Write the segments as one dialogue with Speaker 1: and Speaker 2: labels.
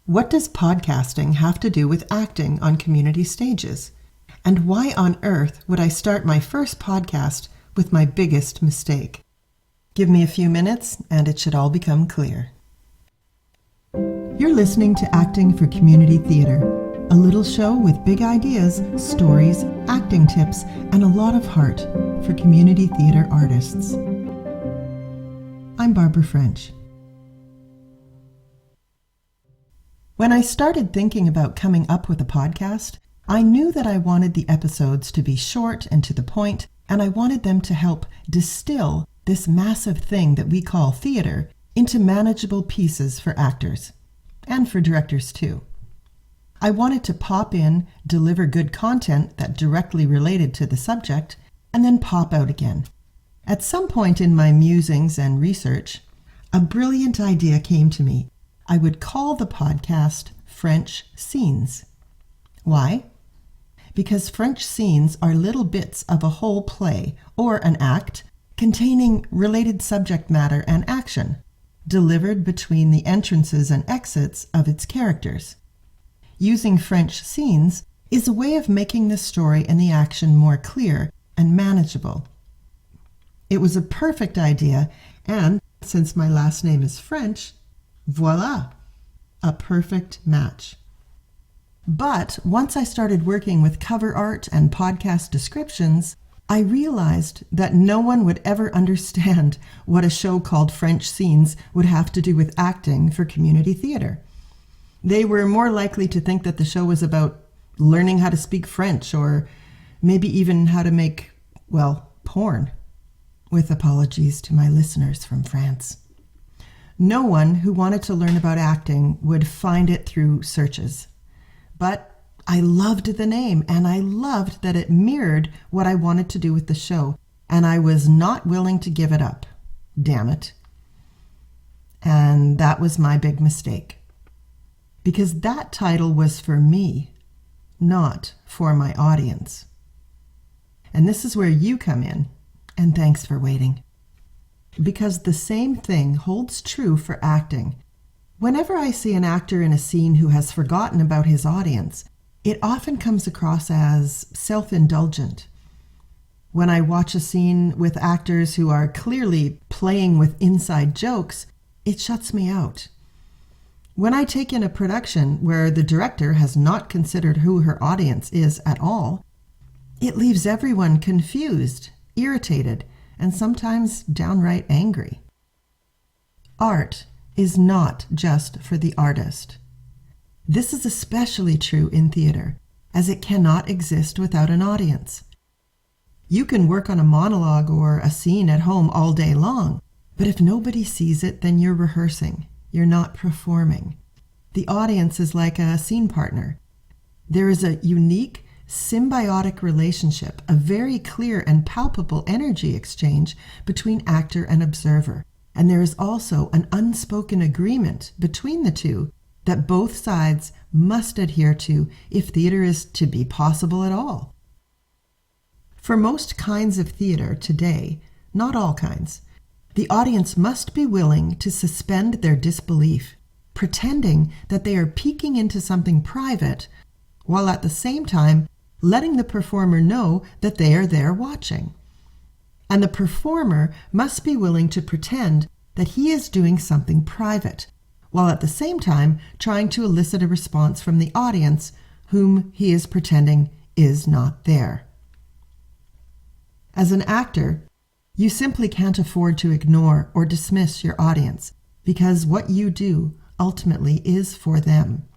Speaker 1: What does podcasting have to do with acting on community stages? And why on earth would I start my first podcast with my biggest mistake? Give me a few minutes and it should all become clear. You're listening to Acting for Community Theatre, a little show with big ideas, stories, acting tips, and a lot of heart for community theatre artists. I'm Barbra French. When I started thinking about coming up with a podcast, I knew that I wanted the episodes to be short and to the point, and I wanted them to help distill this massive thing that we call theater into manageable pieces for actors, and for directors too. I wanted to pop in, deliver good content that directly related to the subject, and then pop out again. At some point in my musings and research, a brilliant idea came to me. I would call the podcast French Scenes. Why? Because French scenes are little bits of a whole play or an act containing related subject matter and action, delivered between the entrances and exits of its characters. Using French scenes is a way of making the story and the action more clear and manageable. It was a perfect idea, and since my last name is French, voila, a perfect match. But once I started working with cover art and podcast descriptions, I realized that no one would ever understand what a show called French Scenes would have to do with acting for community theater. They were more likely to think that the show was about learning how to speak French or maybe even how to make, porn, with apologies to my listeners from France. No one who wanted to learn about acting would find it through searches. But I loved the name, and I loved that it mirrored what I wanted to do with the show, and I was not willing to give it up. Damn it. And that was my big mistake. Because that title was for me, not for my audience. And this is where you come in, and thanks for waiting. Because the same thing holds true for acting. Whenever I see an actor in a scene who has forgotten about his audience, it often comes across as self-indulgent. When I watch a scene with actors who are clearly playing with inside jokes, it shuts me out. When I take in a production where the director has not considered who her audience is at all, it leaves everyone confused, irritated, and sometimes downright angry. Art is not just for the artist. This is especially true in theater, as it cannot exist without an audience. You can work on a monologue or a scene at home all day long, but if nobody sees it, then you're rehearsing. You're not performing. The audience is like a scene partner. There is a unique, symbiotic relationship, a very clear and palpable energy exchange between actor and observer. And there is also an unspoken agreement between the two that both sides must adhere to if theater is to be possible at all. For most kinds of theater today, not all kinds, the audience must be willing to suspend their disbelief, pretending that they are peeking into something private, while at the same time letting the performer know that they are there watching. And the performer must be willing to pretend that he is doing something private, while at the same time trying to elicit a response from the audience whom he is pretending is not there. As an actor, you simply can't afford to ignore or dismiss your audience, because what you do ultimately is for them.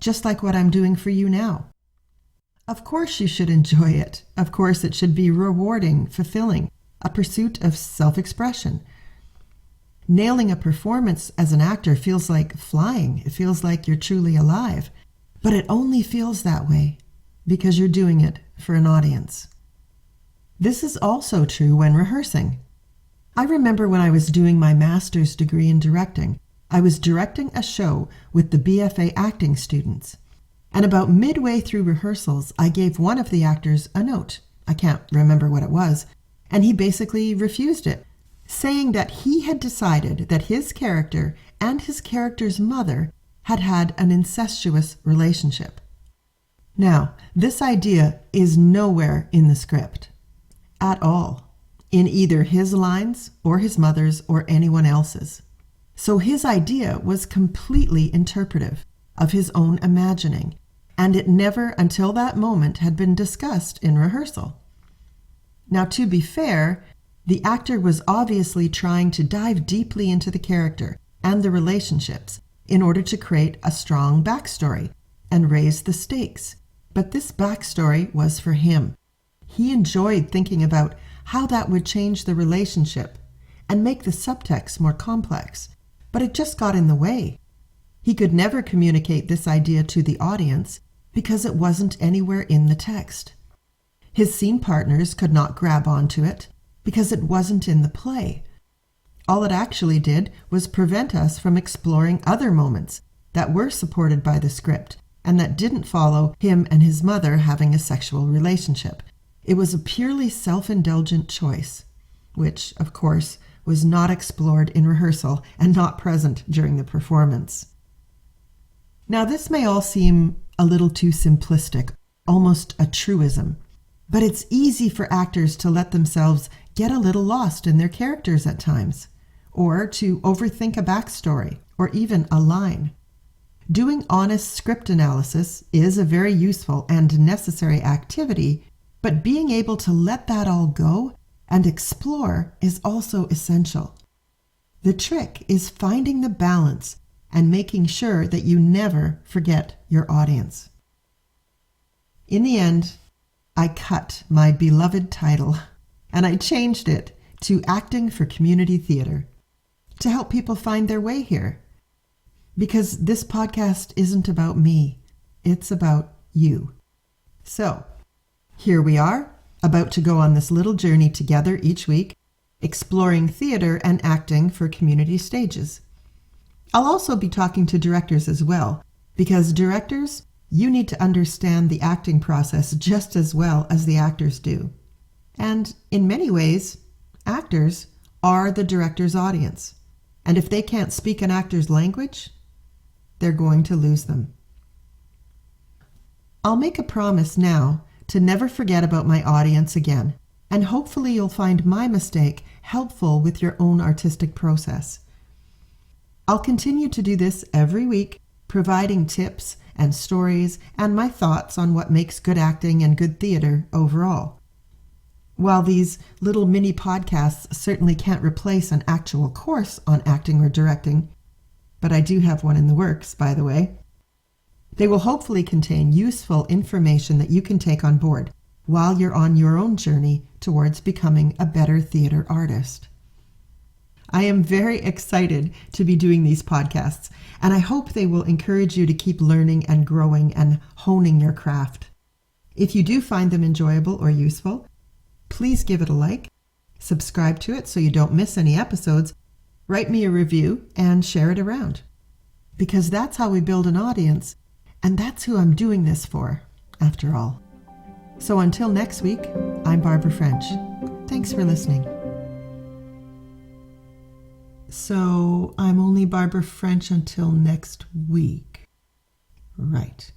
Speaker 1: Just like what I'm doing for you now. Of course you should enjoy it. Of course it should be rewarding, fulfilling, a pursuit of self-expression. Nailing a performance as an actor feels like flying. It feels like you're truly alive. But it only feels that way because you're doing it for an audience. This is also true when rehearsing. I remember when I was doing my master's degree in directing, I was directing a show with the BFA acting students. And about midway through rehearsals, I gave one of the actors a note. I can't remember what it was. And he basically refused it, saying that he had decided that his character and his character's mother had had an incestuous relationship. Now, this idea is nowhere in the script at all, in either his lines or his mother's or anyone else's. So his idea was completely interpretive of his own imagining, and it never until that moment had been discussed in rehearsal. Now, to be fair, the actor was obviously trying to dive deeply into the character and the relationships in order to create a strong backstory and raise the stakes. But this backstory was for him. He enjoyed thinking about how that would change the relationship and make the subtext more complex, but it just got in the way. He could never communicate this idea to the audience because it wasn't anywhere in the text. His scene partners could not grab onto it because it wasn't in the play. All it actually did was prevent us from exploring other moments that were supported by the script and that didn't follow him and his mother having a sexual relationship. It was a purely self-indulgent choice, which, of course, was not explored in rehearsal and not present during the performance. Now, this may all seem a little too simplistic, almost a truism, but it's easy for actors to let themselves get a little lost in their characters at times, or to overthink a backstory, or even a line. Doing honest script analysis is a very useful and necessary activity, but being able to let that all go and explore is also essential. The trick is finding the balance and making sure that you never forget your audience. In the end, I cut my beloved title and I changed it to Acting for Community Theatre to help people find their way here. Because this podcast isn't about me, it's about you. So, here we are, about to go on this little journey together each week, exploring theatre and acting for community stages. I'll also be talking to directors as well, because directors, you need to understand the acting process just as well as the actors do. And in many ways, actors are the director's audience. And if they can't speak an actor's language, they're going to lose them. I'll make a promise now to never forget about my audience again, and hopefully you'll find my mistake helpful with your own artistic process. I'll continue to do this every week, providing tips and stories and my thoughts on what makes good acting and good theatre overall. While these little mini podcasts certainly can't replace an actual course on acting or directing, but I do have one in the works, by the way, they will hopefully contain useful information that you can take on board while you're on your own journey towards becoming a better theatre artist. I am very excited to be doing these podcasts, and I hope they will encourage you to keep learning and growing and honing your craft. If you do find them enjoyable or useful, please give it a like, subscribe to it so you don't miss any episodes, write me a review, and share it around. Because that's how we build an audience, and that's who I'm doing this for, after all. So until next week, I'm Barbra French. Thanks for listening. So I'm only Barbra French until next week. Right.